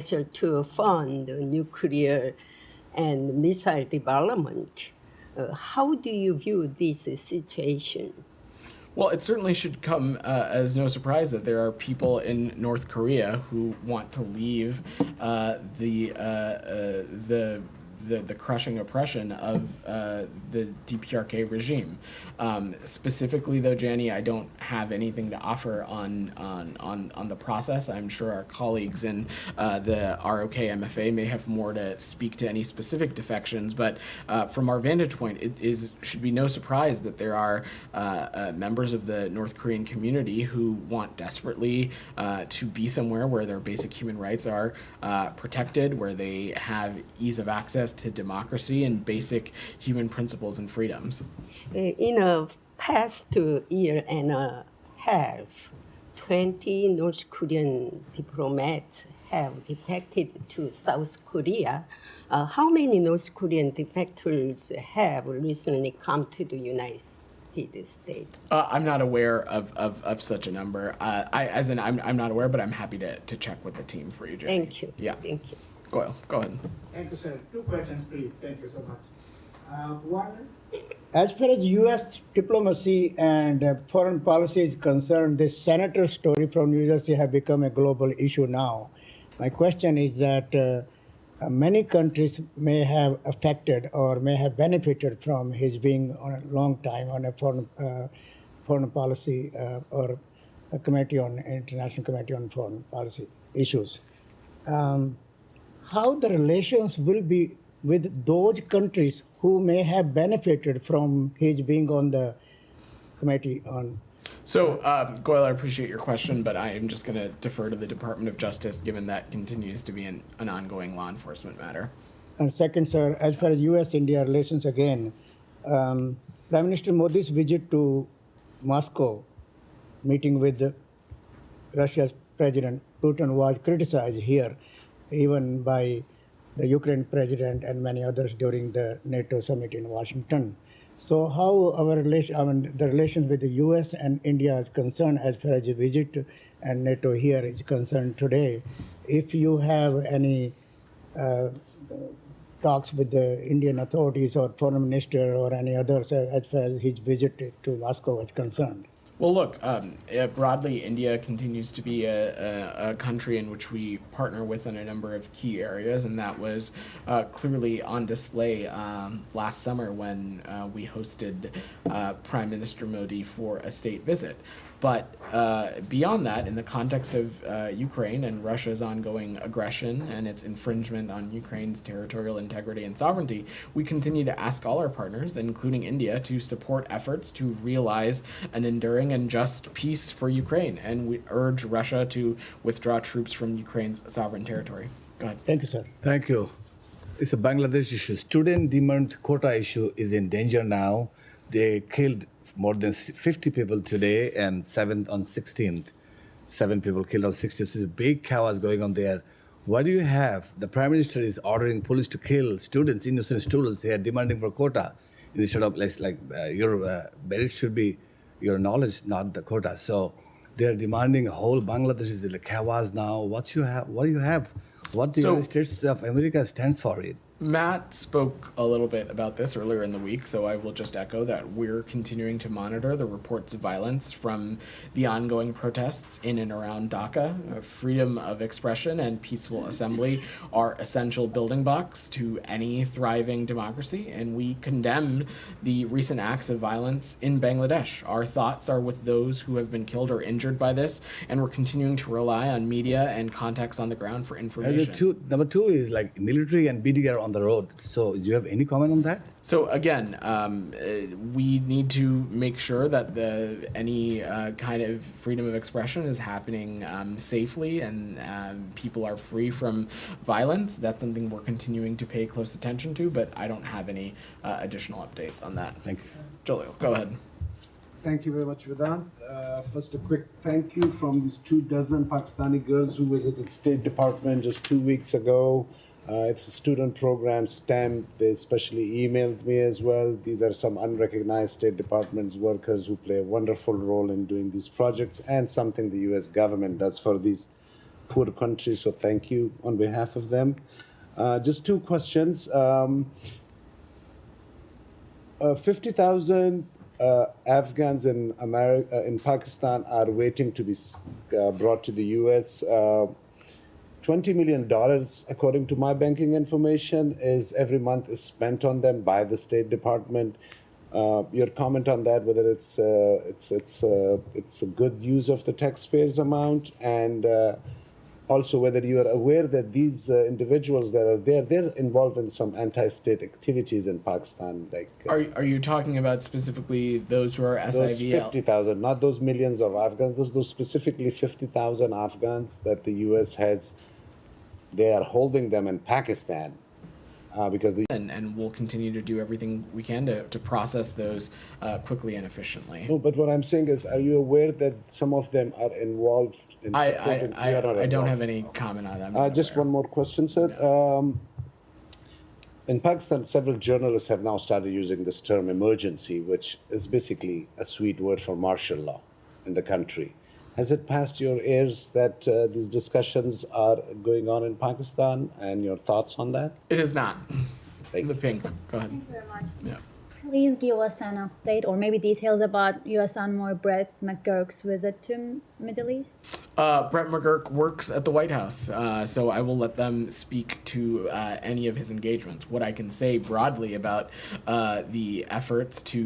to fund nuclear and missile development. How do you view this situation? Well, it certainly should come as no surprise that there are people in North Korea who want to leave the crushing oppression of the DPRK regime. Specifically, though, Jani, I don't have anything to offer on the process. I'm sure our colleagues in the ROK MFA may have more to speak to any specific defections, but from our vantage point, should be no surprise that there are members of the North Korean community who want desperately to be somewhere where their basic human rights are protected, where they have ease of access to democracy and basic human principles and freedoms. In a past year and a half, 20 North Korean diplomats have defected to South Korea. How many North Korean defectors have recently come to the United States? I'm not aware of such a number. I'm not aware, but I'm happy to check with the team for you, Jay. Thank you. Yeah. Thank you. Go ahead. Thank you, sir. Two questions, please. Thank you so much. One, as far as U.S. diplomacy and foreign policy is concerned, this senator story from New Jersey has become a global issue now. My question is that many countries may have affected or may have benefited from his being on a long time on a foreign policy or a international committee on foreign policy issues. How the relations will be with those countries who may have benefited from his being on the committee on. So, Goyle, I appreciate your question, but I am just going to defer to the Department of Justice, given that continues to be an ongoing law enforcement matter. And second, sir, as far as U.S.-India relations again, Prime Minister Modi's visit to Moscow, meeting with Russia's President Putin, was criticized here, even by the Ukraine president and many others during the NATO summit in Washington. So how the relations with the U.S. and India is concerned as far as the visit and NATO here is concerned today, if you have any talks with the Indian authorities or foreign minister or any others as far as his visit to Moscow is concerned? Well, look, broadly, India continues to be a country in which we partner with in a number of key areas, and that was clearly on display last summer when we hosted Prime Minister Modi for a state visit. But beyond that, in the context of Ukraine and Russia's ongoing aggression and its infringement on Ukraine's territorial integrity and sovereignty, we continue to ask all our partners, including India, to support efforts to realize an enduring and just peace for Ukraine. And we urge Russia to withdraw troops from Ukraine's sovereign territory. Go ahead. Thank you, sir. Thank you. It's a Bangladesh issue. Student demand quota issue is in danger now. They killed more than 50 people today, and 7 on 16th. 7 people killed on 16th. So there's a big chaos going on there. What do you have? The Prime Minister is ordering police to kill students, innocent students. They are demanding for quota. Instead of your merit should be your knowledge, not the quota. So they are demanding a whole Bangladesh is in a chaos now. What do you have? What the United States of America stands for it? Matt spoke a little bit about this earlier in the week, so I will just echo that we're continuing to monitor the reports of violence from the ongoing protests in and around Dhaka. Freedom of expression and peaceful assembly are essential building blocks to any thriving democracy, and we condemn the recent acts of violence in Bangladesh. Our thoughts are with those who have been killed or injured by this, and we're continuing to rely on media and contacts on the ground for information. Number two is like military and BDR on the road. So do you have any comment on that? So again, we need to make sure that any kind of freedom of expression is happening safely and people are free from violence. That's something we're continuing to pay close attention to, but I don't have any additional updates on that. Thank you. Jalil, go ahead. Thank you very much, Vedant. First, a quick thank you from these 24 Pakistani girls who visited State Department just 2 weeks ago. It's a student program, STEM. They especially emailed me as well. These are some unrecognized State Department's workers who play a wonderful role in doing these projects and something the U.S. government does for these poor country, so thank you on behalf of them. Just two questions. 50,000 Afghans in in Pakistan are waiting to be brought to the U.S. $20 million, according to my banking information, is every month is spent on them by the State Department. Your comment on that, whether it's a good use of the taxpayers' amount, and also whether you are aware that these individuals that are there, they're involved in some anti-state activities in Pakistan. Like, Are you talking about specifically those who are those SIVL? 50,000, not those millions of Afghans. Those specifically 50,000 Afghans that the U.S. has. They are holding them in Pakistan because the. And we'll continue to do everything we can to process those quickly and efficiently. No, but what I'm saying is, are you aware that some of them are involved in supporting? You are not I don't involved. have any comment on that. I'm not Just aware. one more question, sir. In Pakistan, several journalists have now started using this term emergency, which is basically a sweet word for martial law in the country. Has it passed your ears that these discussions are going on in Pakistan, and your thoughts on that? It is not. Thank The you. pink. Go ahead. Thank you very much. Yeah. Please give us an update or maybe details about U.S. Envoy Brett McGurk's visit to Middle East. Brett McGurk works at the White House, so I will let them speak to any of his engagements. What I can say broadly about the efforts to